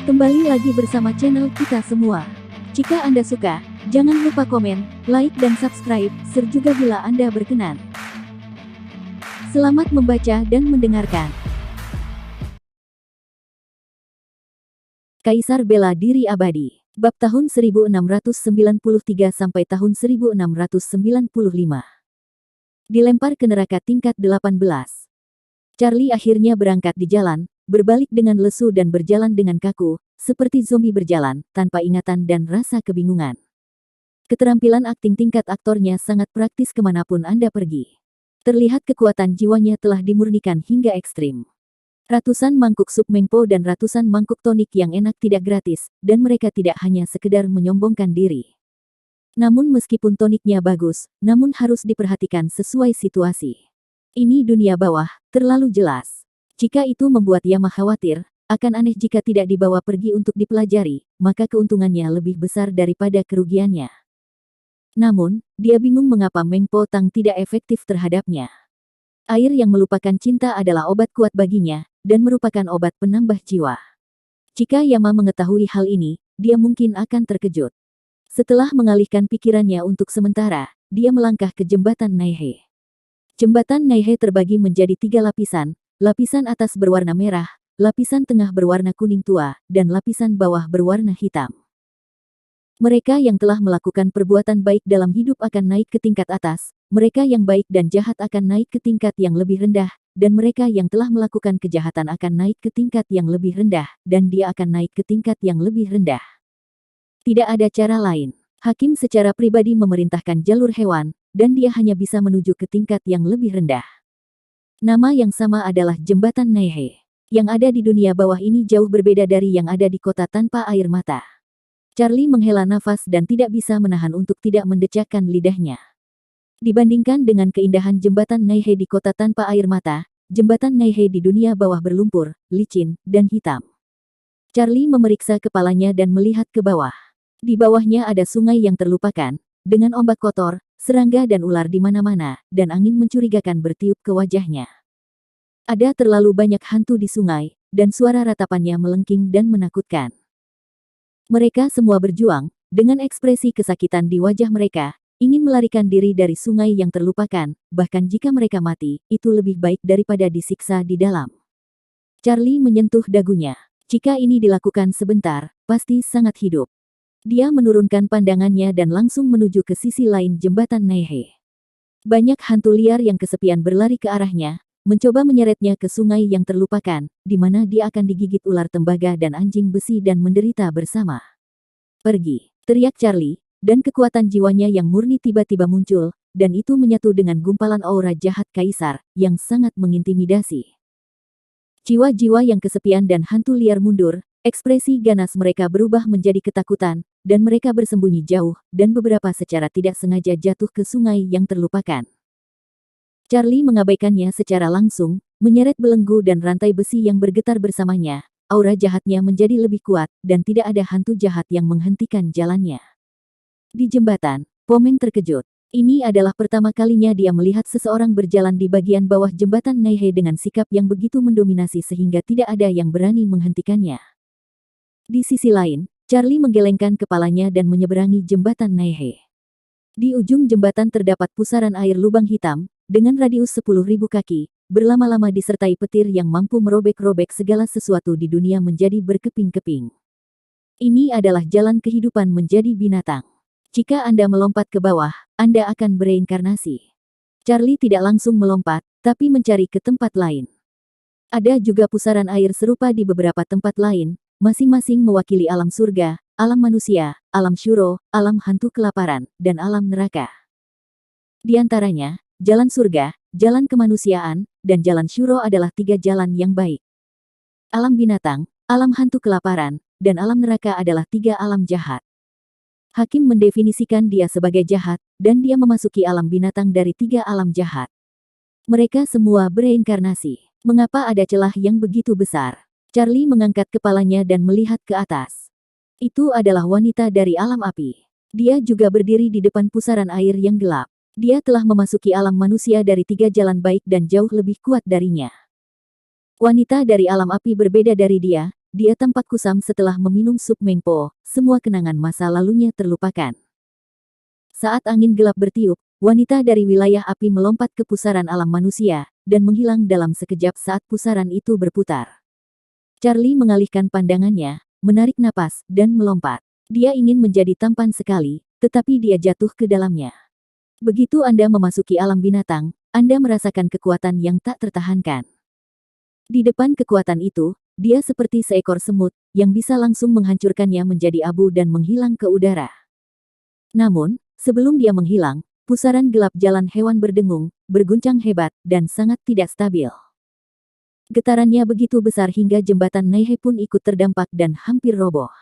Kembali lagi bersama channel kita semua. Jika Anda suka, jangan lupa komen, like dan subscribe, juga bila Anda berkenan. Selamat membaca dan mendengarkan. Kaisar bela diri abadi. Bab tahun 1693 sampai tahun 1695. Dilempar ke neraka tingkat 18. Charlie akhirnya berangkat di jalan, berbalik dengan lesu dan berjalan dengan kaku, seperti zombie berjalan, tanpa ingatan dan rasa kebingungan. Keterampilan akting tingkat aktornya sangat praktis kemanapun Anda pergi. Terlihat kekuatan jiwanya telah dimurnikan hingga ekstrim. Ratusan mangkuk sup mengpo dan ratusan mangkuk tonik yang enak tidak gratis, dan mereka tidak hanya sekedar menyombongkan diri. Namun meskipun toniknya bagus, namun harus diperhatikan sesuai situasi. Ini dunia bawah, terlalu jelas. Jika itu membuat Yama khawatir, akan aneh jika tidak dibawa pergi untuk dipelajari, maka keuntungannya lebih besar daripada kerugiannya. Namun, dia bingung mengapa Meng Po Tang tidak efektif terhadapnya. Air yang melupakan cinta adalah obat kuat baginya, dan merupakan obat penambah jiwa. Jika Yama mengetahui hal ini, dia mungkin akan terkejut. Setelah mengalihkan pikirannya untuk sementara, dia melangkah ke jembatan Naihe. Jembatan Naihe terbagi menjadi 3 lapisan, lapisan atas berwarna merah, lapisan tengah berwarna kuning tua, dan lapisan bawah berwarna hitam. Mereka yang telah melakukan perbuatan baik dalam hidup akan naik ke tingkat atas, mereka yang baik dan jahat akan naik ke tingkat yang lebih rendah, dan mereka yang telah melakukan kejahatan akan naik ke tingkat yang lebih rendah, dan dia akan naik ke tingkat yang lebih rendah. Tidak ada cara lain. Hakim secara pribadi memerintahkan jalur hewan, dan dia hanya bisa menuju ke tingkat yang lebih rendah. Nama yang sama adalah Jembatan Naihe. Yang ada di dunia bawah ini jauh berbeda dari yang ada di kota tanpa air mata. Charlie menghela nafas dan tidak bisa menahan untuk tidak mendecakkan lidahnya. Dibandingkan dengan keindahan Jembatan Naihe di kota tanpa air mata, Jembatan Naihe di dunia bawah berlumpur, licin, dan hitam. Charlie memeriksa kepalanya dan melihat ke bawah. Di bawahnya ada sungai yang terlupakan, dengan ombak kotor, serangga dan ular di mana-mana, dan angin mencurigakan bertiup ke wajahnya. Ada terlalu banyak hantu di sungai, dan suara ratapannya melengking dan menakutkan. Mereka semua berjuang, dengan ekspresi kesakitan di wajah mereka, ingin melarikan diri dari sungai yang terlupakan, bahkan jika mereka mati, itu lebih baik daripada disiksa di dalam. Charlie menyentuh dagunya. Jika ini dilakukan sebentar, pasti sangat hidup. Dia menurunkan pandangannya dan langsung menuju ke sisi lain Jembatan Naihe. Banyak hantu liar yang kesepian berlari ke arahnya, mencoba menyeretnya ke sungai yang terlupakan, di mana dia akan digigit ular tembaga dan anjing besi dan menderita bersama. Pergi, teriak Charlie, dan kekuatan jiwanya yang murni tiba-tiba muncul, dan itu menyatu dengan gumpalan aura jahat kaisar, yang sangat mengintimidasi. Jiwa-jiwa yang kesepian dan hantu liar mundur, ekspresi ganas mereka berubah menjadi ketakutan, dan mereka bersembunyi jauh, dan beberapa secara tidak sengaja jatuh ke sungai yang terlupakan. Charlie mengabaikannya secara langsung, menyeret belenggu dan rantai besi yang bergetar bersamanya, aura jahatnya menjadi lebih kuat, dan tidak ada hantu jahat yang menghentikan jalannya. Di jembatan, Pomeng terkejut. Ini adalah pertama kalinya dia melihat seseorang berjalan di bagian bawah Jembatan Naihe dengan sikap yang begitu mendominasi sehingga tidak ada yang berani menghentikannya. Di sisi lain, Charlie menggelengkan kepalanya dan menyeberangi Jembatan Naihe. Di ujung jembatan terdapat pusaran air lubang hitam, dengan radius 10.000 kaki, berlama-lama disertai petir yang mampu merobek-robek segala sesuatu di dunia menjadi berkeping-keping. Ini adalah jalan kehidupan menjadi binatang. Jika Anda melompat ke bawah, Anda akan bereinkarnasi. Charlie tidak langsung melompat, tapi mencari ke tempat lain. Ada juga pusaran air serupa di beberapa tempat lain, masing-masing mewakili alam surga, alam manusia, alam syuro, alam hantu kelaparan, dan alam neraka. Di antaranya, jalan surga, jalan kemanusiaan, dan jalan syuro adalah 3 jalan yang baik. Alam binatang, alam hantu kelaparan, dan alam neraka adalah 3 alam jahat. Hakim mendefinisikan dia sebagai jahat, dan dia memasuki alam binatang dari 3 alam jahat. Mereka semua bereinkarnasi. Mengapa ada celah yang begitu besar? Charlie mengangkat kepalanya dan melihat ke atas. Itu adalah wanita dari alam api. Dia juga berdiri di depan pusaran air yang gelap. Dia telah memasuki alam manusia dari 3 jalan baik dan jauh lebih kuat darinya. Wanita dari alam api berbeda dari dia, dia tampak kusam setelah meminum sup Mengpo, semua kenangan masa lalunya terlupakan. Saat angin gelap bertiup, wanita dari wilayah api melompat ke pusaran alam manusia, dan menghilang dalam sekejap saat pusaran itu berputar. Charlie mengalihkan pandangannya, menarik napas, dan melompat. Dia ingin menjadi tampan sekali, tetapi dia jatuh ke dalamnya. Begitu Anda memasuki alam binatang, Anda merasakan kekuatan yang tak tertahankan. Di depan kekuatan itu, dia seperti seekor semut, yang bisa langsung menghancurkannya menjadi abu dan menghilang ke udara. Namun, sebelum dia menghilang, pusaran gelap jalan hewan berdengung, berguncang hebat, dan sangat tidak stabil. Getarannya begitu besar hingga jembatan Naihe pun ikut terdampak dan hampir roboh.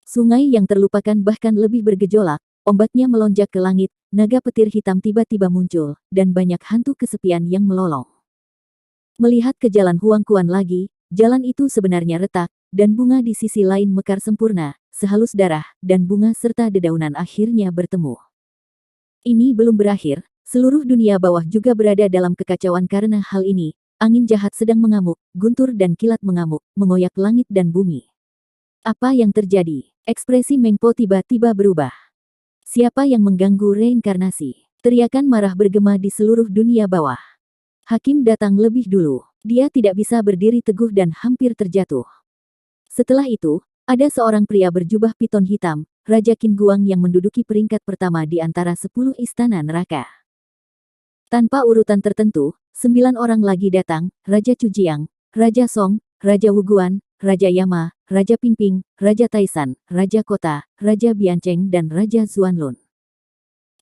Sungai yang terlupakan bahkan lebih bergejolak, ombaknya melonjak ke langit, naga petir hitam tiba-tiba muncul, dan banyak hantu kesepian yang melolong. Melihat ke jalan Huang Kuan lagi, jalan itu sebenarnya retak, dan bunga di sisi lain mekar sempurna, sehalus darah, dan bunga serta dedaunan akhirnya bertemu. Ini belum berakhir, seluruh dunia bawah juga berada dalam kekacauan karena hal ini. Angin jahat sedang mengamuk, guntur dan kilat mengamuk, mengoyak langit dan bumi. Apa yang terjadi? Ekspresi Mengpo tiba-tiba berubah. Siapa yang mengganggu reinkarnasi? Teriakan marah bergema di seluruh dunia bawah. Hakim datang lebih dulu. Dia tidak bisa berdiri teguh dan hampir terjatuh. Setelah itu, ada seorang pria berjubah piton hitam, Raja Qin Guang yang menduduki peringkat pertama di antara 10 istana neraka. Tanpa urutan tertentu, 9 orang lagi datang, Raja Chujiang, Raja Song, Raja Wuguan, Raja Yama, Raja Pingping, Raja Taisan, Raja Kota, Raja Biancheng dan Raja Zuanlun.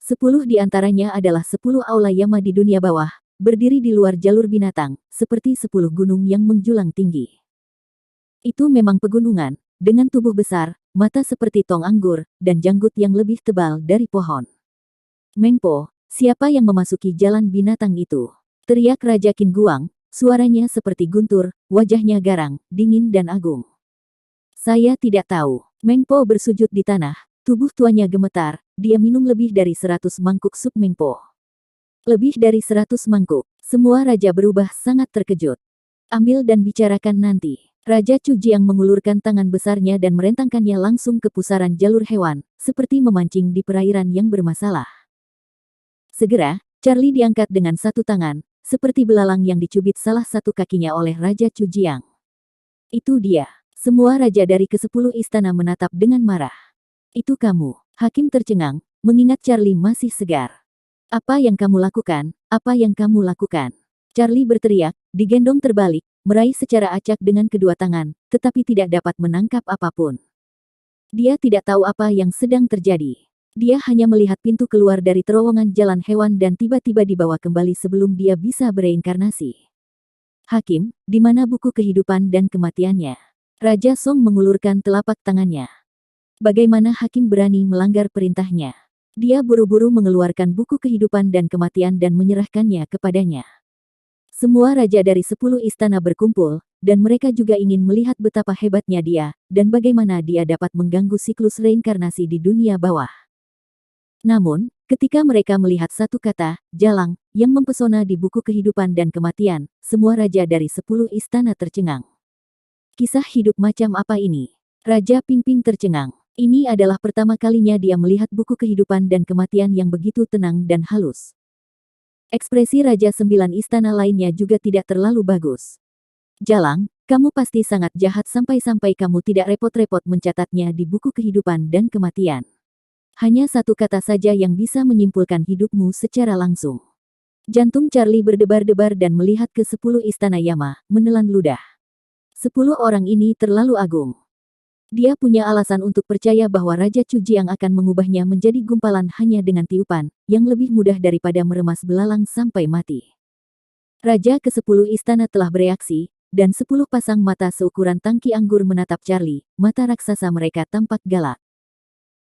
10 di antaranya adalah 10 aula Yama di dunia bawah, berdiri di luar jalur binatang, seperti 10 gunung yang menjulang tinggi. Itu memang pegunungan, dengan tubuh besar, mata seperti tong anggur, dan janggut yang lebih tebal dari pohon. Mengpo, siapa yang memasuki jalan binatang itu? Teriak Raja Qin Guang, suaranya seperti guntur, wajahnya garang, dingin dan agung. Saya tidak tahu. Mengpo bersujud di tanah, tubuh tuanya gemetar, dia minum lebih dari 100 mangkuk sup Mengpo. Lebih dari 100 mangkuk, semua raja berubah sangat terkejut. Ambil dan bicarakan nanti. Raja Chujiang mengulurkan tangan besarnya dan merentangkannya langsung ke pusaran jalur hewan, seperti memancing di perairan yang bermasalah. Segera, Charlie diangkat dengan satu tangan, seperti belalang yang dicubit salah satu kakinya oleh Raja Chujiang. Itu dia. Semua raja dari ke-10 istana menatap dengan marah. Itu kamu. Hakim tercengang, mengingat Charlie masih segar. Apa yang kamu lakukan? Apa yang kamu lakukan? Charlie berteriak, digendong terbalik, meraih secara acak dengan kedua tangan, tetapi tidak dapat menangkap apapun. Dia tidak tahu apa yang sedang terjadi. Dia hanya melihat pintu keluar dari terowongan jalan hewan dan tiba-tiba dibawa kembali sebelum dia bisa bereinkarnasi. Hakim, di mana buku kehidupan dan kematiannya? Raja Song mengulurkan telapak tangannya. Bagaimana Hakim berani melanggar perintahnya? Dia buru-buru mengeluarkan buku kehidupan dan kematian dan menyerahkannya kepadanya. Semua raja dari 10 istana berkumpul, dan mereka juga ingin melihat betapa hebatnya dia, dan bagaimana dia dapat mengganggu siklus reinkarnasi di dunia bawah. Namun, ketika mereka melihat satu kata, jalang, yang mempesona di buku kehidupan dan kematian, semua raja dari 10 istana tercengang. Kisah hidup macam apa ini? Raja Pingping tercengang. Ini adalah pertama kalinya dia melihat buku kehidupan dan kematian yang begitu tenang dan halus. Ekspresi Raja 9 istana lainnya juga tidak terlalu bagus. Jalang, kamu pasti sangat jahat sampai-sampai kamu tidak repot-repot mencatatnya di buku kehidupan dan kematian. Hanya satu kata saja yang bisa menyimpulkan hidupmu secara langsung. Jantung Charlie berdebar-debar dan melihat ke 10 istana Yama, menelan ludah. 10 orang ini terlalu agung. Dia punya alasan untuk percaya bahwa Raja Chujiang akan mengubahnya menjadi gumpalan hanya dengan tiupan, yang lebih mudah daripada meremas belalang sampai mati. Raja ke-10 istana telah bereaksi, dan 10 pasang mata seukuran tangki anggur menatap Charlie, mata raksasa mereka tampak galak.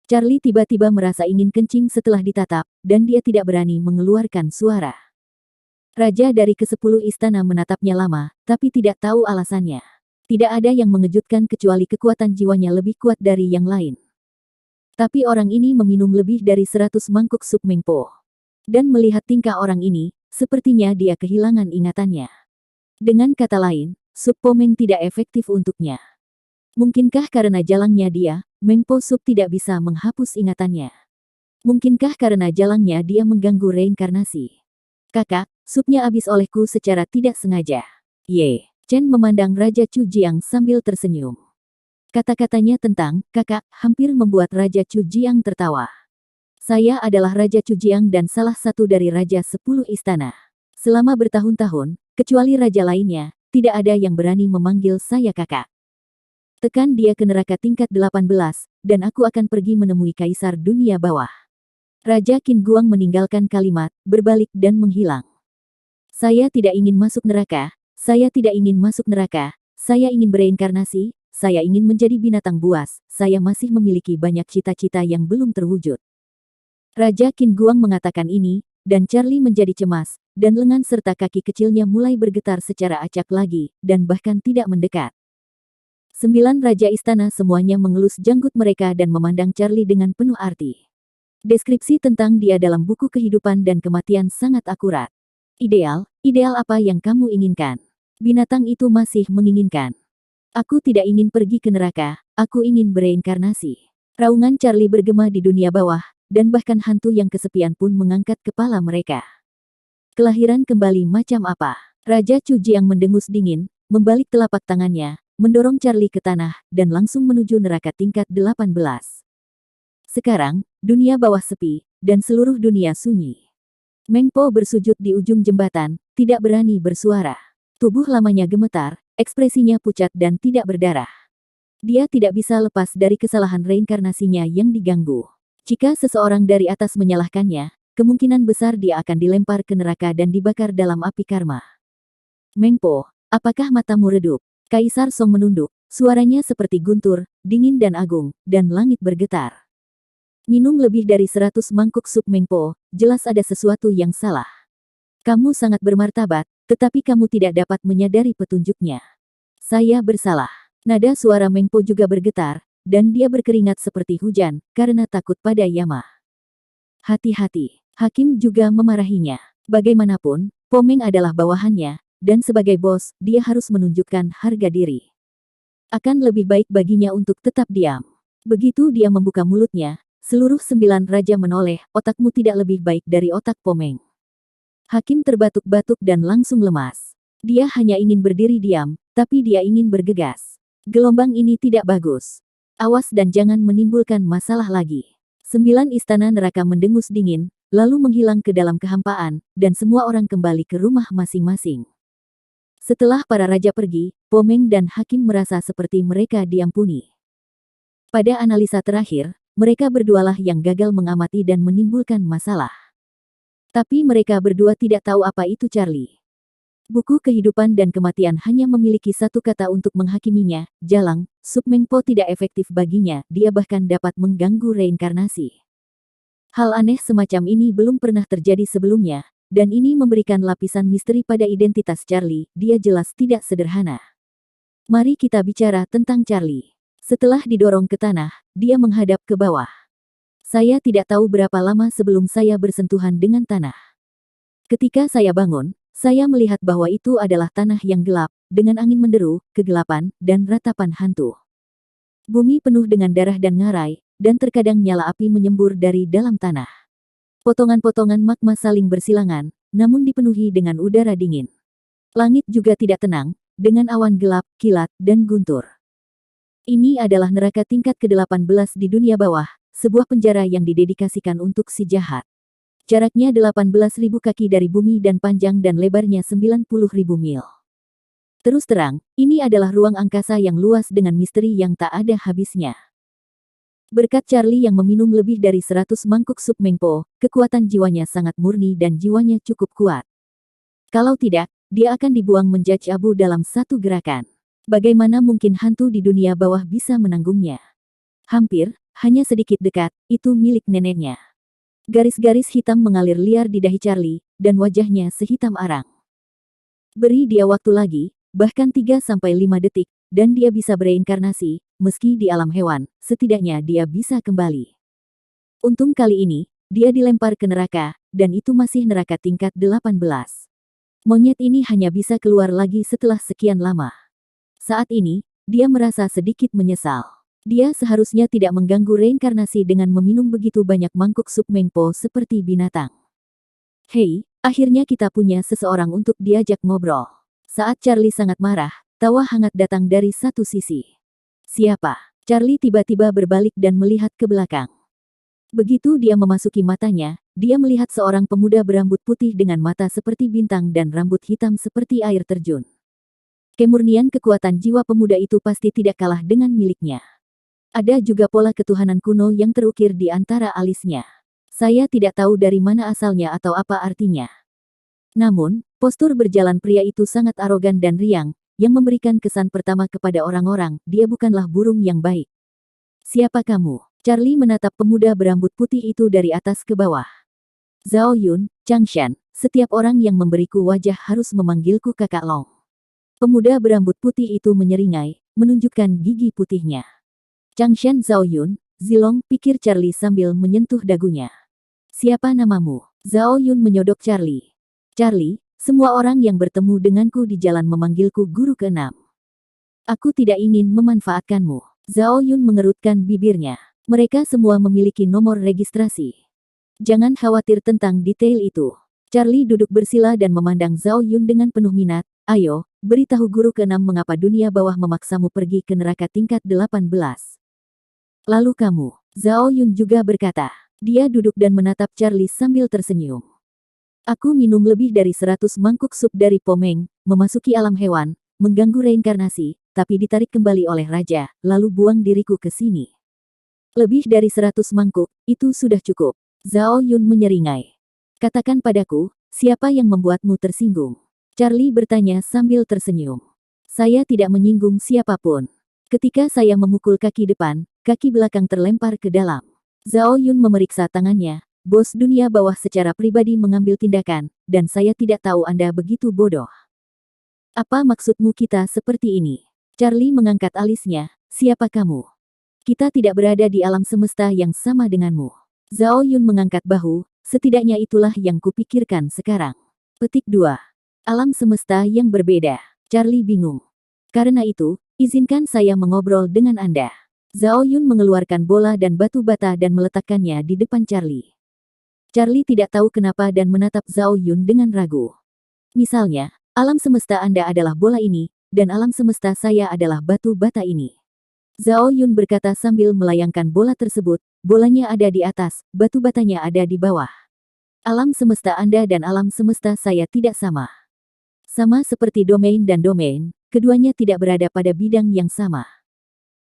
Charlie tiba-tiba merasa ingin kencing setelah ditatap, dan dia tidak berani mengeluarkan suara. Raja dari ke-10 istana menatapnya lama, tapi tidak tahu alasannya. Tidak ada yang mengejutkan kecuali kekuatan jiwanya lebih kuat dari yang lain. Tapi orang ini meminum lebih dari 100 mangkuk sup Mengpo. Dan melihat tingkah orang ini, sepertinya dia kehilangan ingatannya. Dengan kata lain, sup Pomeng tidak efektif untuknya. Mungkinkah karena jalangnya dia, Meng Po Sup tidak bisa menghapus ingatannya? Mungkinkah karena jalangnya dia mengganggu reinkarnasi? Kakak, supnya habis olehku secara tidak sengaja. Ye, Chen memandang Raja Chu Jiang sambil tersenyum. Kata-katanya tentang kakak hampir membuat Raja Chu Jiang tertawa. Saya adalah Raja Chu Jiang dan salah satu dari Raja 10 Istana. Selama bertahun-tahun, kecuali raja lainnya, tidak ada yang berani memanggil saya kakak. Tekan dia ke neraka tingkat 18, dan aku akan pergi menemui Kaisar Dunia Bawah. Raja Qin Guang meninggalkan kalimat, berbalik dan menghilang. Saya tidak ingin masuk neraka, saya tidak ingin masuk neraka, saya ingin bereinkarnasi, saya ingin menjadi binatang buas, saya masih memiliki banyak cita-cita yang belum terwujud. Raja Qin Guang mengatakan ini, dan Charlie menjadi cemas, dan lengan serta kaki kecilnya mulai bergetar secara acak lagi, dan bahkan tidak mendekat. 9 Raja Istana semuanya mengelus janggut mereka dan memandang Charlie dengan penuh arti. Deskripsi tentang dia dalam buku kehidupan dan kematian sangat akurat. Ideal, ideal apa yang kamu inginkan? Binatang itu masih menginginkan. Aku tidak ingin pergi ke neraka, aku ingin bereinkarnasi. Raungan Charlie bergema di dunia bawah, dan bahkan hantu yang kesepian pun mengangkat kepala mereka. Kelahiran kembali macam apa? Raja Chu Jiang mendengus dingin, membalik telapak tangannya, mendorong Charlie ke tanah, dan langsung menuju neraka tingkat 18. Sekarang, dunia bawah sepi, dan seluruh dunia sunyi. Meng Po bersujud di ujung jembatan, tidak berani bersuara. Tubuh lamanya gemetar, ekspresinya pucat dan tidak berdarah. Dia tidak bisa lepas dari kesalahan reinkarnasinya yang diganggu. Jika seseorang dari atas menyalahkannya, kemungkinan besar dia akan dilempar ke neraka dan dibakar dalam api karma. Meng Po, apakah matamu redup? Kaisar Song menunduk, suaranya seperti guntur, dingin dan agung, dan langit bergetar. Minum lebih dari 100 mangkuk sup Meng Po, jelas ada sesuatu yang salah. Kamu sangat bermartabat, tetapi kamu tidak dapat menyadari petunjuknya. Saya bersalah. Nada suara Meng Po juga bergetar, dan dia berkeringat seperti hujan, karena takut pada Yama. Hati-hati, hakim juga memarahinya. Bagaimanapun, Po Meng adalah bawahannya, dan sebagai bos, dia harus menunjukkan harga diri. Akan lebih baik baginya untuk tetap diam. Begitu dia membuka mulutnya, seluruh 9 raja menoleh, otakmu tidak lebih baik dari otak Po Meng. Hakim terbatuk-batuk dan langsung lemas. Dia hanya ingin berdiri diam, tapi dia ingin bergegas. Gelombang ini tidak bagus. Awas dan jangan menimbulkan masalah lagi. 9 istana neraka mendengus dingin, lalu menghilang ke dalam kehampaan, dan semua orang kembali ke rumah masing-masing. Setelah para raja pergi, Po Meng dan Hakim merasa seperti mereka diampuni. Pada analisa terakhir, mereka berdualah yang gagal mengamati dan menimbulkan masalah. Tapi mereka berdua tidak tahu apa itu Charlie. Buku kehidupan dan kematian hanya memiliki satu kata untuk menghakiminya, jalang. Sup Meng Po tidak efektif baginya, dia bahkan dapat mengganggu reinkarnasi. Hal aneh semacam ini belum pernah terjadi sebelumnya, dan ini memberikan lapisan misteri pada identitas Charlie, dia jelas tidak sederhana. Mari kita bicara tentang Charlie. Setelah didorong ke tanah, dia menghadap ke bawah. Saya tidak tahu berapa lama sebelum saya bersentuhan dengan tanah. Ketika saya bangun, saya melihat bahwa itu adalah tanah yang gelap, dengan angin menderu, kegelapan, dan ratapan hantu. Bumi penuh dengan darah dan ngarai, dan terkadang nyala api menyembur dari dalam tanah. Potongan-potongan magma saling bersilangan, namun dipenuhi dengan udara dingin. Langit juga tidak tenang, dengan awan gelap, kilat, dan guntur. Ini adalah neraka tingkat ke-18 di dunia bawah, sebuah penjara yang didedikasikan untuk si jahat. Jaraknya 18.000 kaki dari bumi dan panjang dan lebarnya 90.000 mil. Terus terang, ini adalah ruang angkasa yang luas dengan misteri yang tak ada habisnya. Berkat Charlie yang meminum lebih dari 100 mangkuk sup Meng Po, kekuatan jiwanya sangat murni dan jiwanya cukup kuat. Kalau tidak, dia akan dibuang menjadi abu dalam satu gerakan. Bagaimana mungkin hantu di dunia bawah bisa menanggungnya? Hampir, hanya sedikit dekat, itu milik neneknya. Garis-garis hitam mengalir liar di dahi Charlie, dan wajahnya sehitam arang. Beri dia waktu lagi, bahkan 3-5 detik, dan dia bisa bereinkarnasi, meski di alam hewan, setidaknya dia bisa kembali. Untung kali ini, dia dilempar ke neraka, dan itu masih neraka tingkat 18. Monyet ini hanya bisa keluar lagi setelah sekian lama. Saat ini, dia merasa sedikit menyesal. Dia seharusnya tidak mengganggu reinkarnasi dengan meminum begitu banyak mangkuk sup mengpo seperti binatang. Hei, akhirnya kita punya seseorang untuk diajak ngobrol. Saat Charlie sangat marah, tawa hangat datang dari satu sisi. Siapa? Charlie tiba-tiba berbalik dan melihat ke belakang. Begitu dia memasuki matanya, dia melihat seorang pemuda berambut putih dengan mata seperti bintang dan rambut hitam seperti air terjun. Kemurnian kekuatan jiwa pemuda itu pasti tidak kalah dengan miliknya. Ada juga pola ketuhanan kuno yang terukir di antara alisnya. Saya tidak tahu dari mana asalnya atau apa artinya. Namun, postur berjalan pria itu sangat arogan dan riang, yang memberikan kesan pertama kepada orang-orang, dia bukanlah burung yang baik. Siapa kamu? Charlie menatap pemuda berambut putih itu dari atas ke bawah. Zhao Yun, Changshan, setiap orang yang memberiku wajah harus memanggilku kakak Long. Pemuda berambut putih itu menyeringai, menunjukkan gigi putihnya. Changshan Zhao Yun, Zilong, pikir Charlie sambil menyentuh dagunya. Siapa namamu? Zhao Yun menyodok Charlie. Charlie, semua orang yang bertemu denganku di jalan memanggilku guru keenam. Aku tidak ingin memanfaatkanmu. Zhao Yun mengerutkan bibirnya. Mereka semua memiliki nomor registrasi. Jangan khawatir tentang detail itu. Charlie duduk bersila dan memandang Zhao Yun dengan penuh minat. Ayo, beritahu guru keenam mengapa dunia bawah memaksamu pergi ke neraka tingkat 18. Lalu kamu, Zhao Yun juga berkata. Dia duduk dan menatap Charlie sambil tersenyum. Aku minum lebih dari 100 mangkuk sup dari Pomeng, memasuki alam hewan, mengganggu reinkarnasi, tapi ditarik kembali oleh raja, lalu buang diriku ke sini. Lebih dari 100 mangkuk, itu sudah cukup. Zhao Yun menyeringai. Katakan padaku, siapa yang membuatmu tersinggung? Charlie bertanya sambil tersenyum. Saya tidak menyinggung siapapun. Ketika saya memukul kaki depan, kaki belakang terlempar ke dalam. Zhao Yun memeriksa tangannya. Bos dunia bawah secara pribadi mengambil tindakan, dan saya tidak tahu Anda begitu bodoh. Apa maksudmu kita seperti ini? Charlie mengangkat alisnya. Siapa kamu? Kita tidak berada di alam semesta yang sama denganmu. Zhao Yun mengangkat bahu, setidaknya itulah yang kupikirkan sekarang. Petik 2. Alam semesta yang berbeda. Charlie bingung. Karena itu, izinkan saya mengobrol dengan Anda. Zhao Yun mengeluarkan bola dan batu bata dan meletakkannya di depan Charlie. Charlie tidak tahu kenapa dan menatap Zhao Yun dengan ragu. Misalnya, alam semesta Anda adalah bola ini, dan alam semesta saya adalah batu bata ini. Zhao Yun berkata sambil melayangkan bola tersebut, bolanya ada di atas, batu batanya ada di bawah. Alam semesta Anda dan alam semesta saya tidak sama. Sama seperti domain dan domain, keduanya tidak berada pada bidang yang sama.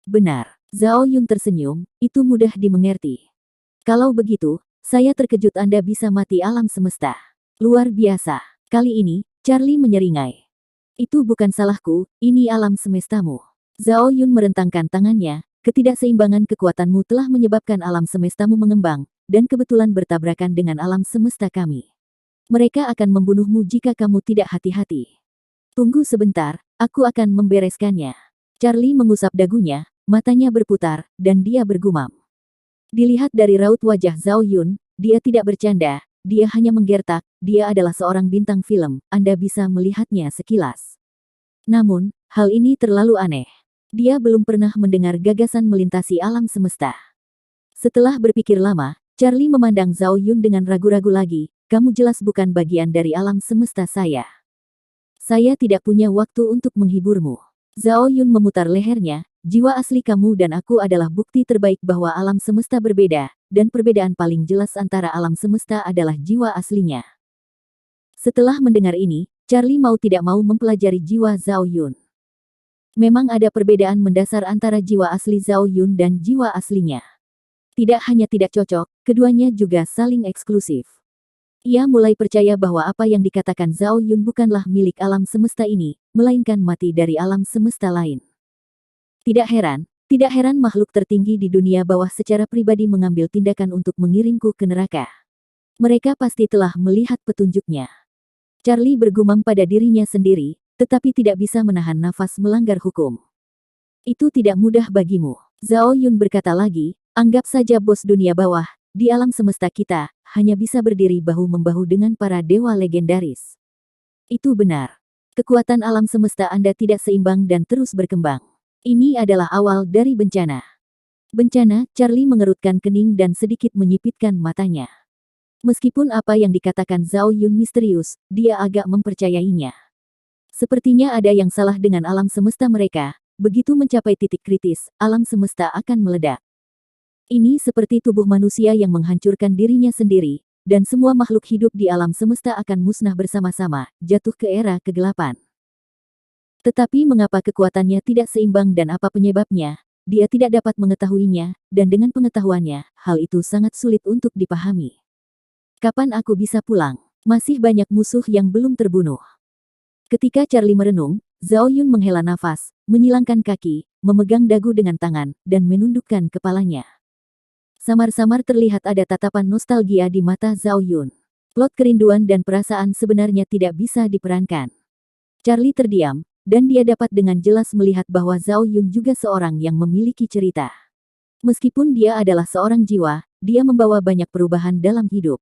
Benar, Zhao Yun tersenyum, itu mudah dimengerti. Kalau begitu, saya terkejut Anda bisa mati alam semesta. Luar biasa. Kali ini, Charlie menyeringai. Itu bukan salahku, ini alam semestamu. Zhao Yun merentangkan tangannya, ketidakseimbangan kekuatanmu telah menyebabkan alam semestamu mengembang, dan kebetulan bertabrakan dengan alam semesta kami. Mereka akan membunuhmu jika kamu tidak hati-hati. Tunggu sebentar, aku akan membereskannya. Charlie mengusap dagunya, matanya berputar, dan dia bergumam. Dilihat dari raut wajah Zhao Yun, dia tidak bercanda, dia hanya menggertak, dia adalah seorang bintang film, Anda bisa melihatnya sekilas. Namun, hal ini terlalu aneh. Dia belum pernah mendengar gagasan melintasi alam semesta. Setelah berpikir lama, Charlie memandang Zhao Yun dengan ragu-ragu lagi, kamu jelas bukan bagian dari alam semesta saya. Saya tidak punya waktu untuk menghiburmu. Zhao Yun memutar lehernya, jiwa asli kamu dan aku adalah bukti terbaik bahwa alam semesta berbeda, dan perbedaan paling jelas antara alam semesta adalah jiwa aslinya. Setelah mendengar ini, Charlie mau tidak mau mempelajari jiwa Zhao Yun. Memang ada perbedaan mendasar antara jiwa asli Zhao Yun dan jiwa aslinya. Tidak hanya tidak cocok, keduanya juga saling eksklusif. Ia mulai percaya bahwa apa yang dikatakan Zhao Yun bukanlah milik alam semesta ini, melainkan mati dari alam semesta lain. Tidak heran makhluk tertinggi di dunia bawah secara pribadi mengambil tindakan untuk mengiringku ke neraka. Mereka pasti telah melihat petunjuknya. Charlie bergumam pada dirinya sendiri, tetapi tidak bisa menahan nafas melanggar hukum. Itu tidak mudah bagimu. Zhao Yun berkata lagi, anggap saja bos dunia bawah, di alam semesta kita, hanya bisa berdiri bahu-membahu dengan para dewa legendaris. Itu benar. Kekuatan alam semesta Anda tidak seimbang dan terus berkembang. Ini adalah awal dari bencana. Bencana, Charlie mengerutkan kening dan sedikit menyipitkan matanya. Meskipun apa yang dikatakan Zhao Yun misterius, dia agak mempercayainya. Sepertinya ada yang salah dengan alam semesta mereka. Begitu mencapai titik kritis, alam semesta akan meledak. Ini seperti tubuh manusia yang menghancurkan dirinya sendiri, dan semua makhluk hidup di alam semesta akan musnah bersama-sama, jatuh ke era kegelapan. Tetapi mengapa kekuatannya tidak seimbang dan apa penyebabnya? Dia tidak dapat mengetahuinya, dan dengan pengetahuannya, hal itu sangat sulit untuk dipahami. Kapan aku bisa pulang? Masih banyak musuh yang belum terbunuh. Ketika Charlie merenung, Zhao Yun menghela nafas, menyilangkan kaki, memegang dagu dengan tangan, dan menundukkan kepalanya. Samar-samar terlihat ada tatapan nostalgia di mata Zhao Yun. Plot kerinduan dan perasaan sebenarnya tidak bisa diperankan. Charlie terdiam, dan dia dapat dengan jelas melihat bahwa Zhao Yun juga seorang yang memiliki cerita. Meskipun dia adalah seorang jiwa, dia membawa banyak perubahan dalam hidup.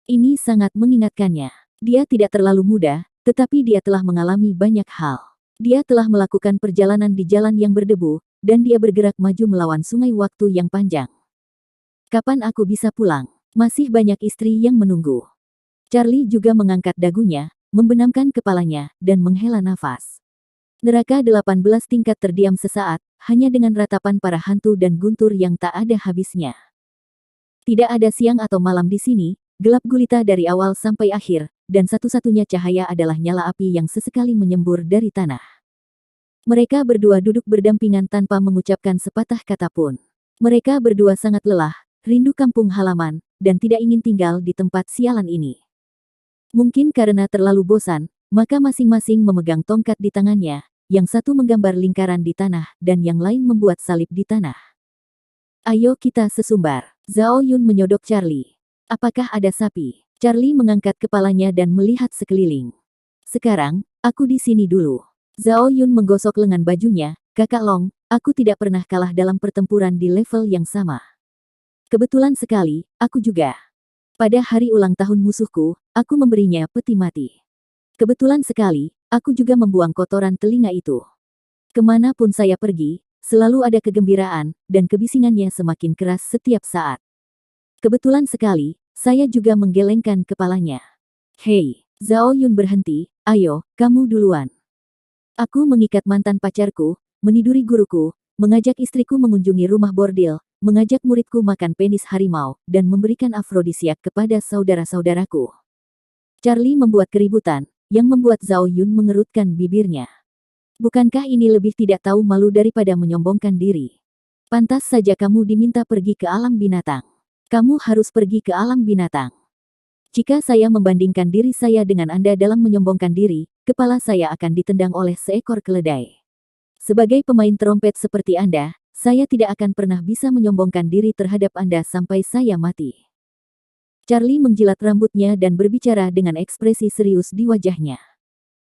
Ini sangat mengingatkannya. Dia tidak terlalu muda, tetapi dia telah mengalami banyak hal. Dia telah melakukan perjalanan di jalan yang berdebu, dan dia bergerak maju melawan sungai waktu yang panjang. Kapan aku bisa pulang? Masih banyak istri yang menunggu. Charlie juga mengangkat dagunya, membenamkan kepalanya, dan menghela nafas. Neraka 18 tingkat terdiam sesaat, hanya dengan ratapan para hantu dan guntur yang tak ada habisnya. Tidak ada siang atau malam di sini, gelap gulita dari awal sampai akhir, dan satu-satunya cahaya adalah nyala api yang sesekali menyembur dari tanah. Mereka berdua duduk berdampingan tanpa mengucapkan sepatah kata pun. Mereka berdua sangat lelah, rindu kampung halaman, dan tidak ingin tinggal di tempat sialan ini. Mungkin karena terlalu bosan, maka masing-masing memegang tongkat di tangannya, yang satu menggambar lingkaran di tanah, dan yang lain membuat salib di tanah. Ayo kita sesumbar. Zhao Yun menyodok Charlie. Apakah ada sapi? Charlie mengangkat kepalanya dan melihat sekeliling. Sekarang, aku di sini dulu. Zhao Yun menggosok lengan bajunya, Kakak Long, aku tidak pernah kalah dalam pertempuran di level yang sama. Kebetulan sekali, aku juga. Pada hari ulang tahun musuhku, aku memberinya peti mati. Kebetulan sekali, aku juga membuang kotoran telinga itu. Kemanapun saya pergi, selalu ada kegembiraan, dan kebisingannya semakin keras setiap saat. Kebetulan sekali, saya juga menggelengkan kepalanya. Hei, Zhao Yun berhenti, ayo, kamu duluan. Aku mengikat mantan pacarku, meniduri guruku, mengajak istriku mengunjungi rumah bordil, mengajak muridku makan penis harimau, dan memberikan afrodisiak kepada saudara-saudaraku. Charlie membuat keributan, yang membuat Zhao Yun mengerutkan bibirnya. Bukankah ini lebih tidak tahu malu daripada menyombongkan diri? Pantas saja kamu diminta pergi ke alam binatang. Kamu harus pergi ke alam binatang. Jika saya membandingkan diri saya dengan Anda dalam menyombongkan diri, kepala saya akan ditendang oleh seekor keledai. Sebagai pemain trompet seperti Anda, saya tidak akan pernah bisa menyombongkan diri terhadap Anda sampai saya mati. Charlie menjilat rambutnya dan berbicara dengan ekspresi serius di wajahnya.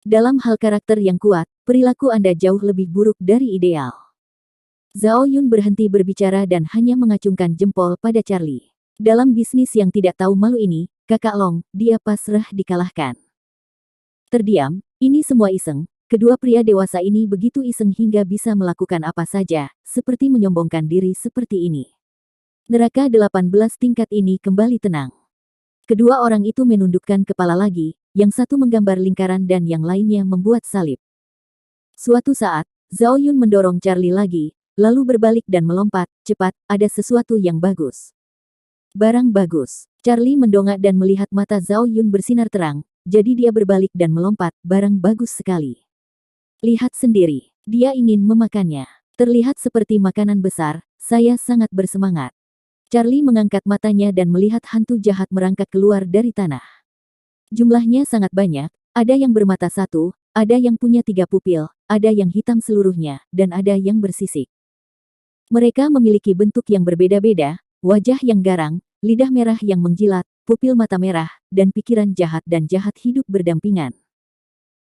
Dalam hal karakter yang kuat, perilaku Anda jauh lebih buruk dari ideal. Zhao Yun berhenti berbicara dan hanya mengacungkan jempol pada Charlie. Dalam bisnis yang tidak tahu malu ini, Kakak Long, dia pasrah dikalahkan. Terdiam, ini semua iseng. Kedua pria dewasa ini begitu iseng hingga bisa melakukan apa saja, seperti menyombongkan diri seperti ini. Neraka 18 tingkat ini kembali tenang. Kedua orang itu menundukkan kepala lagi, yang satu menggambar lingkaran dan yang lainnya membuat salib. Suatu saat, Zhao Yun mendorong Charlie lagi, lalu berbalik dan melompat, cepat, ada sesuatu yang bagus. Barang bagus. Charlie mendongak dan melihat mata Zhao Yun bersinar terang, jadi dia berbalik dan melompat, barang bagus sekali. Lihat sendiri, dia ingin memakannya. Terlihat seperti makanan besar, saya sangat bersemangat. Charlie mengangkat matanya dan melihat hantu jahat merangkak keluar dari tanah. Jumlahnya sangat banyak, ada yang bermata satu, ada yang punya 3 pupil, ada yang hitam seluruhnya, dan ada yang bersisik. Mereka memiliki bentuk yang berbeda-beda, wajah yang garang, lidah merah yang menjilat, pupil mata merah, dan pikiran jahat dan jahat hidup berdampingan.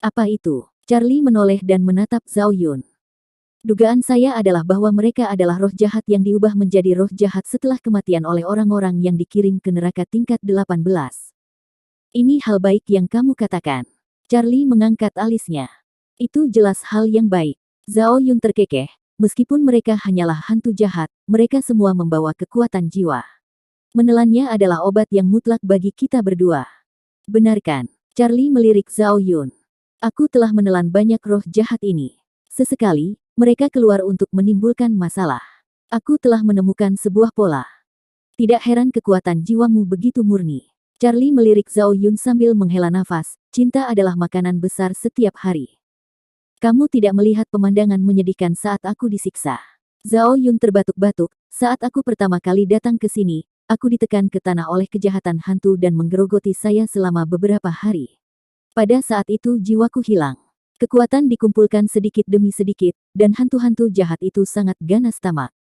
Apa itu? Charlie menoleh dan menatap Zhao Yun. Dugaan saya adalah bahwa mereka adalah roh jahat yang diubah menjadi roh jahat setelah kematian oleh orang-orang yang dikirim ke neraka tingkat 18. Ini hal baik yang kamu katakan. Charlie mengangkat alisnya. Itu jelas hal yang baik. Zhao Yun terkekeh, Meskipun mereka hanyalah hantu jahat, mereka semua membawa kekuatan jiwa. Menelannya adalah obat yang mutlak bagi kita berdua. Benarkan? Charlie melirik Zhao Yun. Aku telah menelan banyak roh jahat ini. Sesekali, mereka keluar untuk menimbulkan masalah. Aku telah menemukan sebuah pola. Tidak heran kekuatan jiwamu begitu murni. Charlie melirik Zhao Yun sambil menghela nafas. Cinta adalah makanan besar setiap hari. Kamu tidak melihat pemandangan menyedihkan saat aku disiksa. Zhao Yun terbatuk-batuk. Saat aku pertama kali datang ke sini, aku ditekan ke tanah oleh kejahatan hantu dan menggerogoti saya selama beberapa hari. Pada saat itu jiwaku hilang. Kekuatan dikumpulkan sedikit demi sedikit, dan hantu-hantu jahat itu sangat ganas tamak.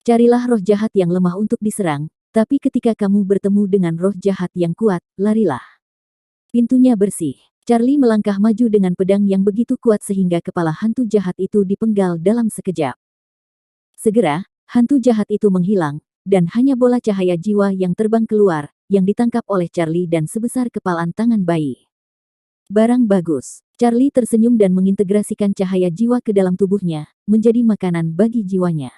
Carilah roh jahat yang lemah untuk diserang, tapi ketika kamu bertemu dengan roh jahat yang kuat, larilah. Pintunya bersih. Charlie melangkah maju dengan pedang yang begitu kuat sehingga kepala hantu jahat itu dipenggal dalam sekejap. Segera, hantu jahat itu menghilang, dan hanya bola cahaya jiwa yang terbang keluar, yang ditangkap oleh Charlie dan sebesar kepalan tangan bayi. Barang bagus. Charlie tersenyum dan mengintegrasikan cahaya jiwa ke dalam tubuhnya, menjadi makanan bagi jiwanya.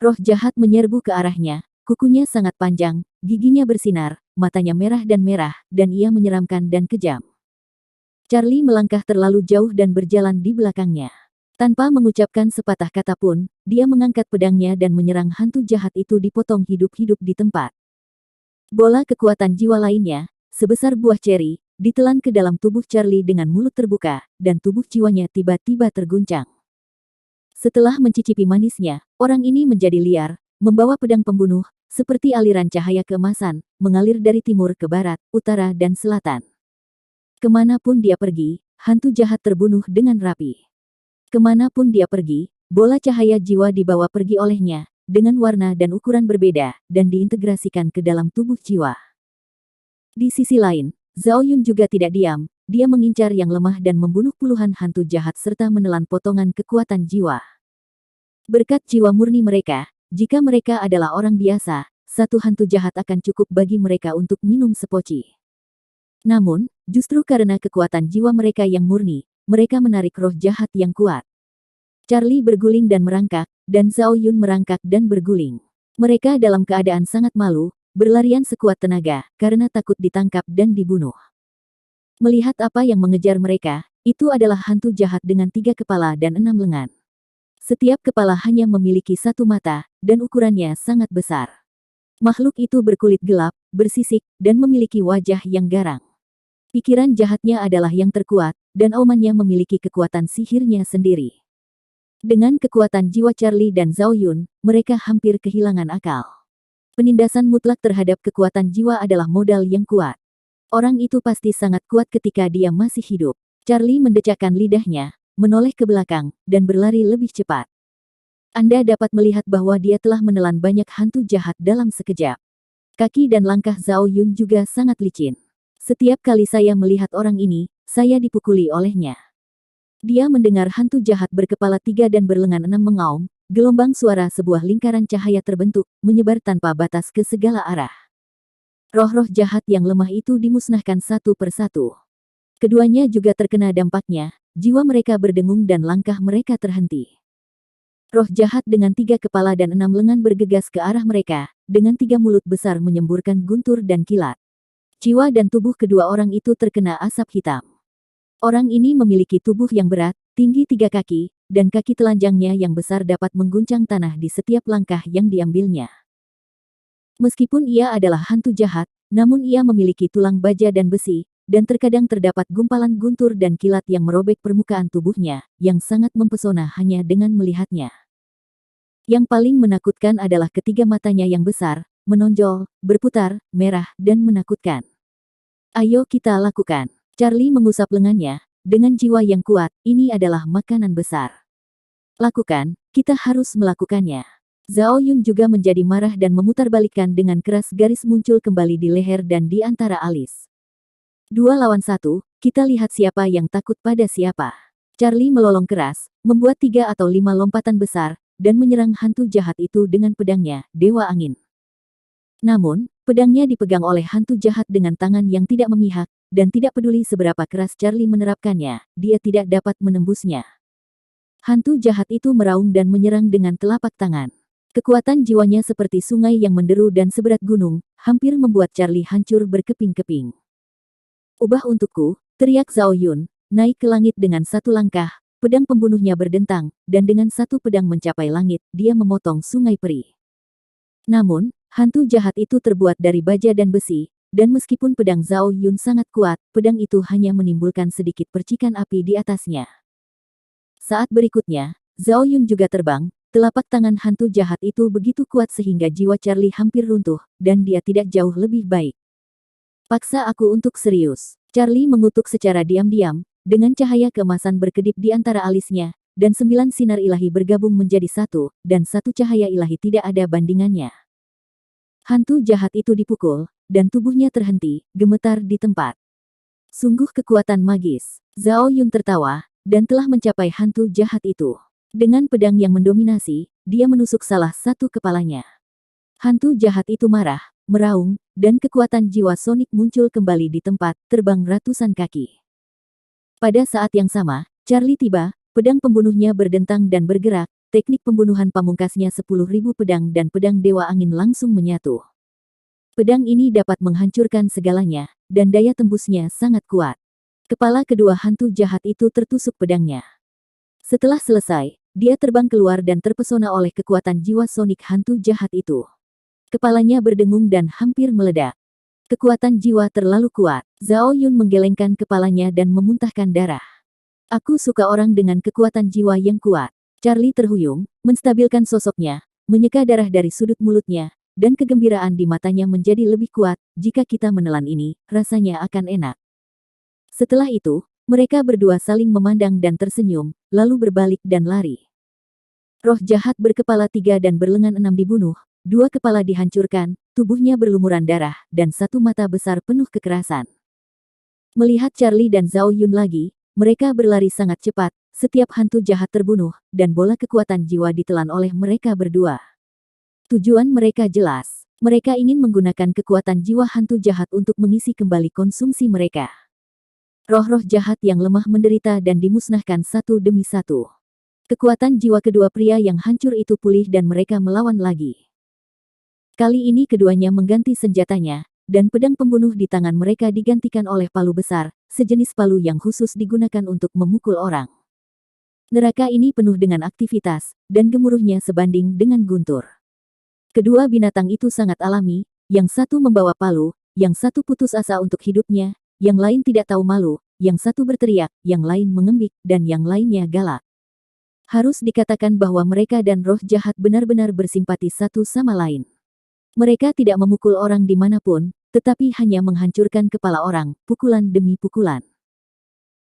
Roh jahat menyerbu ke arahnya, kukunya sangat panjang, giginya bersinar, matanya merah, dan ia menyeramkan dan kejam. Charlie melangkah terlalu jauh dan berjalan di belakangnya. Tanpa mengucapkan sepatah kata pun, dia mengangkat pedangnya dan menyerang hantu jahat itu dipotong hidup-hidup di tempat. Bola kekuatan jiwa lainnya, sebesar buah ceri, ditelan ke dalam tubuh Charlie dengan mulut terbuka, dan tubuh jiwanya tiba-tiba terguncang. Setelah mencicipi manisnya, orang ini menjadi liar, membawa pedang pembunuh, seperti aliran cahaya keemasan, mengalir dari timur ke barat, utara dan selatan. Kemanapun dia pergi, hantu jahat terbunuh dengan rapi. Kemanapun dia pergi, bola cahaya jiwa dibawa pergi olehnya, dengan warna dan ukuran berbeda, dan diintegrasikan ke dalam tubuh jiwa. Di sisi lain, Zhao Yun juga tidak diam, dia mengincar yang lemah dan membunuh puluhan hantu jahat serta menelan potongan kekuatan jiwa. Berkat jiwa murni mereka, jika mereka adalah orang biasa, satu hantu jahat akan cukup bagi mereka untuk minum sepoci. Namun, justru karena kekuatan jiwa mereka yang murni, mereka menarik roh jahat yang kuat. Charlie berguling dan merangkak, dan Zhao Yun merangkak dan berguling. Mereka dalam keadaan sangat malu, berlarian sekuat tenaga, karena takut ditangkap dan dibunuh. Melihat apa yang mengejar mereka, itu adalah hantu jahat dengan 3 kepala dan 6 lengan. Setiap kepala hanya memiliki 1 mata, dan ukurannya sangat besar. Makhluk itu berkulit gelap, bersisik, dan memiliki wajah yang garang. Pikiran jahatnya adalah yang terkuat, dan aumannya memiliki kekuatan sihirnya sendiri. Dengan kekuatan jiwa Charlie dan Zhao Yun, mereka hampir kehilangan akal. Penindasan mutlak terhadap kekuatan jiwa adalah modal yang kuat. Orang itu pasti sangat kuat ketika dia masih hidup. Charlie mendecakkan lidahnya, menoleh ke belakang, dan berlari lebih cepat. Anda dapat melihat bahwa dia telah menelan banyak hantu jahat dalam sekejap. Kaki dan langkah Zhao Yun juga sangat licin. Setiap kali saya melihat orang ini, saya dipukuli olehnya. Dia mendengar hantu jahat berkepala 3 dan berlengan 6 mengaum, gelombang suara sebuah lingkaran cahaya terbentuk, menyebar tanpa batas ke segala arah. Roh-roh jahat yang lemah itu dimusnahkan satu persatu. Keduanya juga terkena dampaknya, jiwa mereka berdengung dan langkah mereka terhenti. Roh jahat dengan 3 kepala dan 6 lengan bergegas ke arah mereka, dengan 3 mulut besar menyemburkan guntur dan kilat. Jiwa dan tubuh kedua orang itu terkena asap hitam. Orang ini memiliki tubuh yang berat, tinggi 3 kaki, dan kaki telanjangnya yang besar dapat mengguncang tanah di setiap langkah yang diambilnya. Meskipun ia adalah hantu jahat, namun ia memiliki tulang baja dan besi, dan terkadang terdapat gumpalan guntur dan kilat yang merobek permukaan tubuhnya, yang sangat mempesona hanya dengan melihatnya. Yang paling menakutkan adalah ketiga matanya yang besar, menonjol, berputar, merah, dan menakutkan. Ayo kita lakukan. Charlie mengusap lengannya, dengan jiwa yang kuat, ini adalah makanan besar. Lakukan, kita harus melakukannya. Zhao Yun juga menjadi marah dan memutarbalikkan dengan keras garis muncul kembali di leher dan di antara alis. 2 lawan 1, kita lihat siapa yang takut pada siapa. Charlie melolong keras, membuat 3 atau 5 lompatan besar, dan menyerang hantu jahat itu dengan pedangnya, Dewa Angin. Namun, pedangnya dipegang oleh hantu jahat dengan tangan yang tidak memihak, dan tidak peduli seberapa keras Charlie menerapkannya, dia tidak dapat menembusnya. Hantu jahat itu meraung dan menyerang dengan telapak tangan. Kekuatan jiwanya seperti sungai yang menderu dan seberat gunung, hampir membuat Charlie hancur berkeping-keping. Ubah untukku, teriak Zhao Yun, naik ke langit dengan satu langkah, pedang pembunuhnya berdentang, dan dengan satu pedang mencapai langit, dia memotong sungai peri. Namun, hantu jahat itu terbuat dari baja dan besi, dan meskipun pedang Zhao Yun sangat kuat, pedang itu hanya menimbulkan sedikit percikan api di atasnya. Saat berikutnya, Zhao Yun juga terbang, telapak tangan hantu jahat itu begitu kuat sehingga jiwa Charlie hampir runtuh, dan dia tidak jauh lebih baik. Paksa aku untuk serius. Charlie mengutuk secara diam-diam, dengan cahaya keemasan berkedip di antara alisnya, dan 9 sinar ilahi bergabung menjadi satu, dan satu cahaya ilahi tidak ada bandingannya. Hantu jahat itu dipukul, dan tubuhnya terhenti, gemetar di tempat. Sungguh kekuatan magis. Zhao Yun tertawa, dan telah mencapai hantu jahat itu. Dengan pedang yang mendominasi, dia menusuk salah satu kepalanya. Hantu jahat itu marah, meraung, dan kekuatan jiwa sonik muncul kembali di tempat, terbang ratusan kaki. Pada saat yang sama, Charlie tiba, pedang pembunuhnya berdentang dan bergerak, teknik pembunuhan pamungkasnya 10.000 pedang dan pedang Dewa Angin langsung menyatu. Pedang ini dapat menghancurkan segalanya, dan daya tembusnya sangat kuat. Kepala kedua hantu jahat itu tertusuk pedangnya. Setelah selesai, dia terbang keluar dan terpesona oleh kekuatan jiwa sonik hantu jahat itu. Kepalanya berdengung dan hampir meledak. Kekuatan jiwa terlalu kuat. Zhao Yun menggelengkan kepalanya dan memuntahkan darah. Aku suka orang dengan kekuatan jiwa yang kuat. Charlie terhuyung, menstabilkan sosoknya, menyeka darah dari sudut mulutnya, dan kegembiraan di matanya menjadi lebih kuat. Jika kita menelan ini, rasanya akan enak. Setelah itu, mereka berdua saling memandang dan tersenyum, lalu berbalik dan lari. Roh jahat berkepala 3 dan berlengan 6 dibunuh, 2 kepala dihancurkan, tubuhnya berlumuran darah, dan 1 mata besar penuh kekerasan. Melihat Charlie dan Zhao Yun lagi, mereka berlari sangat cepat, setiap hantu jahat terbunuh, dan bola kekuatan jiwa ditelan oleh mereka berdua. Tujuan mereka jelas, mereka ingin menggunakan kekuatan jiwa hantu jahat untuk mengisi kembali konsumsi mereka. Roh-roh jahat yang lemah menderita dan dimusnahkan satu demi satu. Kekuatan jiwa kedua pria yang hancur itu pulih dan mereka melawan lagi. Kali ini keduanya mengganti senjatanya, dan pedang pembunuh di tangan mereka digantikan oleh palu besar, sejenis palu yang khusus digunakan untuk memukul orang. Neraka ini penuh dengan aktivitas, dan gemuruhnya sebanding dengan guntur. Kedua binatang itu sangat alami, yang satu membawa palu, yang satu putus asa untuk hidupnya, yang lain tidak tahu malu, yang satu berteriak, yang lain mengembik, dan yang lainnya galak. Harus dikatakan bahwa mereka dan roh jahat benar-benar bersimpati satu sama lain. Mereka tidak memukul orang dimanapun, tetapi hanya menghancurkan kepala orang, pukulan demi pukulan.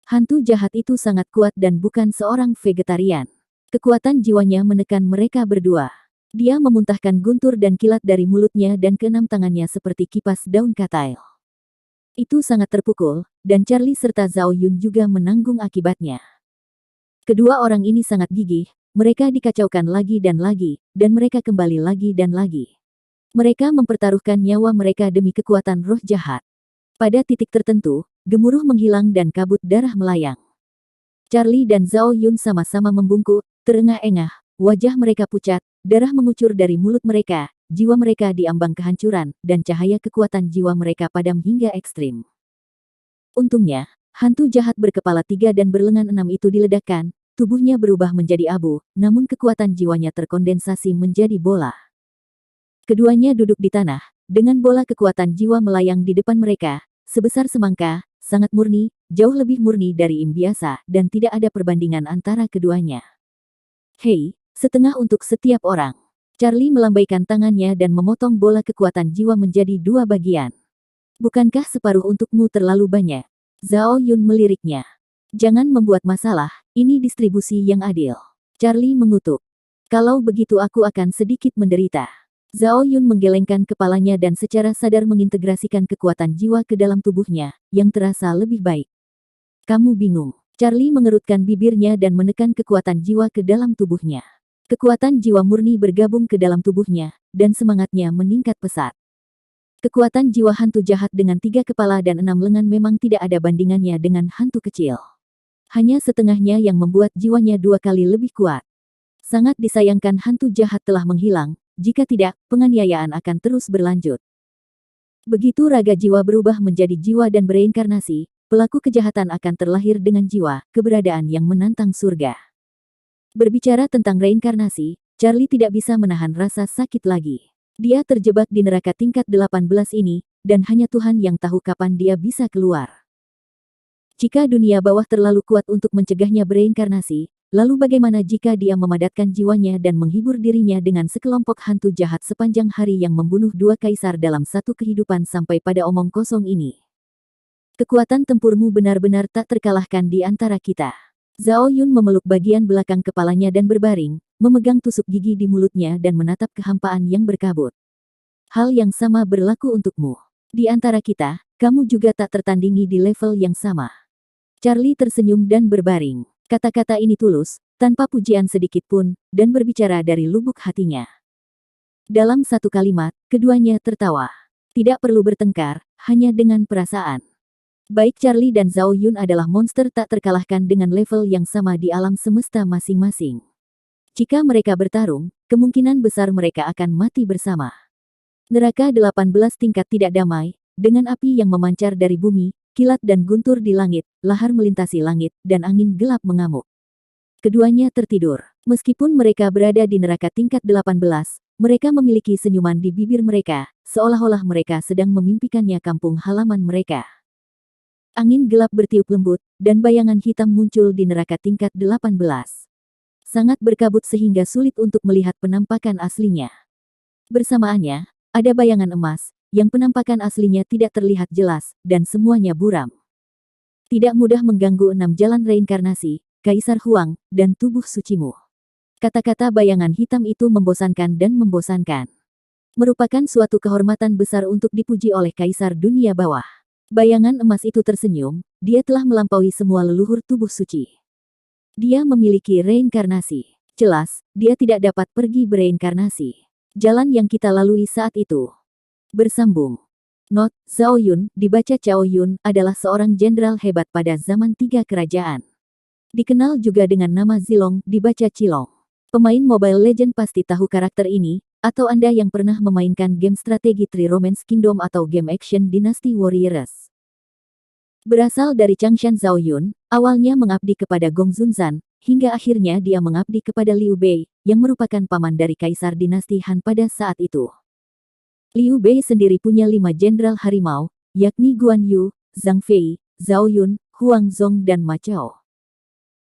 Hantu jahat itu sangat kuat dan bukan seorang vegetarian. Kekuatan jiwanya menekan mereka berdua. Dia memuntahkan guntur dan kilat dari mulutnya dan keenam tangannya seperti kipas daun katail. Itu sangat terpukul, dan Charlie serta Zhao Yun juga menanggung akibatnya. Kedua orang ini sangat gigih, mereka dikacaukan lagi, dan mereka kembali lagi dan lagi. Mereka mempertaruhkan nyawa mereka demi kekuatan roh jahat. Pada titik tertentu, gemuruh menghilang dan kabut darah melayang. Charlie dan Zhao Yun sama-sama membungkuk, terengah-engah, wajah mereka pucat, darah mengucur dari mulut mereka, jiwa mereka diambang kehancuran, dan cahaya kekuatan jiwa mereka padam hingga ekstrim. Untungnya, hantu jahat berkepala 3 dan berlengan 6 itu diledakkan, tubuhnya berubah menjadi abu, namun kekuatan jiwanya terkondensasi menjadi bola. Keduanya duduk di tanah, dengan bola kekuatan jiwa melayang di depan mereka, sebesar semangka, sangat murni, jauh lebih murni dari im biasa, dan tidak ada perbandingan antara keduanya. Hei, setengah untuk setiap orang. Charlie melambaikan tangannya dan memotong bola kekuatan jiwa menjadi 2 bagian. Bukankah separuh untukmu terlalu banyak? Zhao Yun meliriknya. Jangan membuat masalah, ini distribusi yang adil. Charlie mengutuk. Kalau begitu aku akan sedikit menderita. Zhao Yun menggelengkan kepalanya dan secara sadar mengintegrasikan kekuatan jiwa ke dalam tubuhnya, yang terasa lebih baik. Kamu bingung. Charlie mengerutkan bibirnya dan menekan kekuatan jiwa ke dalam tubuhnya. Kekuatan jiwa murni bergabung ke dalam tubuhnya, dan semangatnya meningkat pesat. Kekuatan jiwa hantu jahat dengan 3 kepala dan 6 lengan memang tidak ada bandingannya dengan hantu kecil. Hanya setengahnya yang membuat jiwanya 2 kali lebih kuat. Sangat disayangkan hantu jahat telah menghilang, jika tidak, penganiayaan akan terus berlanjut. Begitu raga jiwa berubah menjadi jiwa dan bereinkarnasi, pelaku kejahatan akan terlahir dengan jiwa, keberadaan yang menantang surga. Berbicara tentang reinkarnasi, Charlie tidak bisa menahan rasa sakit lagi. Dia terjebak di neraka tingkat 18 ini, dan hanya Tuhan yang tahu kapan dia bisa keluar. Jika dunia bawah terlalu kuat untuk mencegahnya bereinkarnasi, lalu bagaimana jika dia memadatkan jiwanya dan menghibur dirinya dengan sekelompok hantu jahat sepanjang hari yang membunuh 2 kaisar dalam satu kehidupan sampai pada omong kosong ini? Kekuatan tempurmu benar-benar tak terkalahkan di antara kita. Zhao Yun memeluk bagian belakang kepalanya dan berbaring, memegang tusuk gigi di mulutnya dan menatap kehampaan yang berkabut. Hal yang sama berlaku untukmu. Di antara kita, kamu juga tak tertandingi di level yang sama. Charlie tersenyum dan berbaring. Kata-kata ini tulus, tanpa pujian sedikit pun, dan berbicara dari lubuk hatinya. Dalam satu kalimat, keduanya tertawa. Tidak perlu bertengkar, hanya dengan perasaan. Baik Charlie dan Zhao Yun adalah monster tak terkalahkan dengan level yang sama di alam semesta masing-masing. Jika mereka bertarung, kemungkinan besar mereka akan mati bersama. Neraka 18 tingkat tidak damai, dengan api yang memancar dari bumi, kilat dan guntur di langit, lahar melintasi langit, dan angin gelap mengamuk. Keduanya tertidur. Meskipun mereka berada di neraka tingkat 18, mereka memiliki senyuman di bibir mereka, seolah-olah mereka sedang memimpikannya kampung halaman mereka. Angin gelap bertiup lembut, dan bayangan hitam muncul di neraka tingkat 18. Sangat berkabut sehingga sulit untuk melihat penampakan aslinya. Bersamaannya, ada bayangan emas, yang penampakan aslinya tidak terlihat jelas, dan semuanya buram. Tidak mudah mengganggu 6 jalan reinkarnasi, Kaisar Huang, dan tubuh sucimu. Kata-kata bayangan hitam itu membosankan dan membosankan. Merupakan suatu kehormatan besar untuk dipuji oleh Kaisar Dunia Bawah. Bayangan emas itu tersenyum, dia telah melampaui semua leluhur tubuh suci. Dia memiliki reinkarnasi. Jelas, dia tidak dapat pergi bereinkarnasi. Jalan yang kita lalui saat itu. Bersambung. Not, Zhao Yun, dibaca Cao Yun, adalah seorang jenderal hebat pada zaman 3 kerajaan. Dikenal juga dengan nama Zilong, dibaca Cilong. Pemain Mobile Legends pasti tahu karakter ini, atau Anda yang pernah memainkan game strategi Three Romance Kingdom atau game action Dynasty Warriors. Berasal dari Changshan Zhao Yun, awalnya mengabdi kepada Gong Zunzan, hingga akhirnya dia mengabdi kepada Liu Bei, yang merupakan paman dari Kaisar Dinasti Han pada saat itu. Liu Bei sendiri punya 5 jenderal harimau, yakni Guan Yu, Zhang Fei, Zhao Yun, Huang Zhong dan Ma Chao.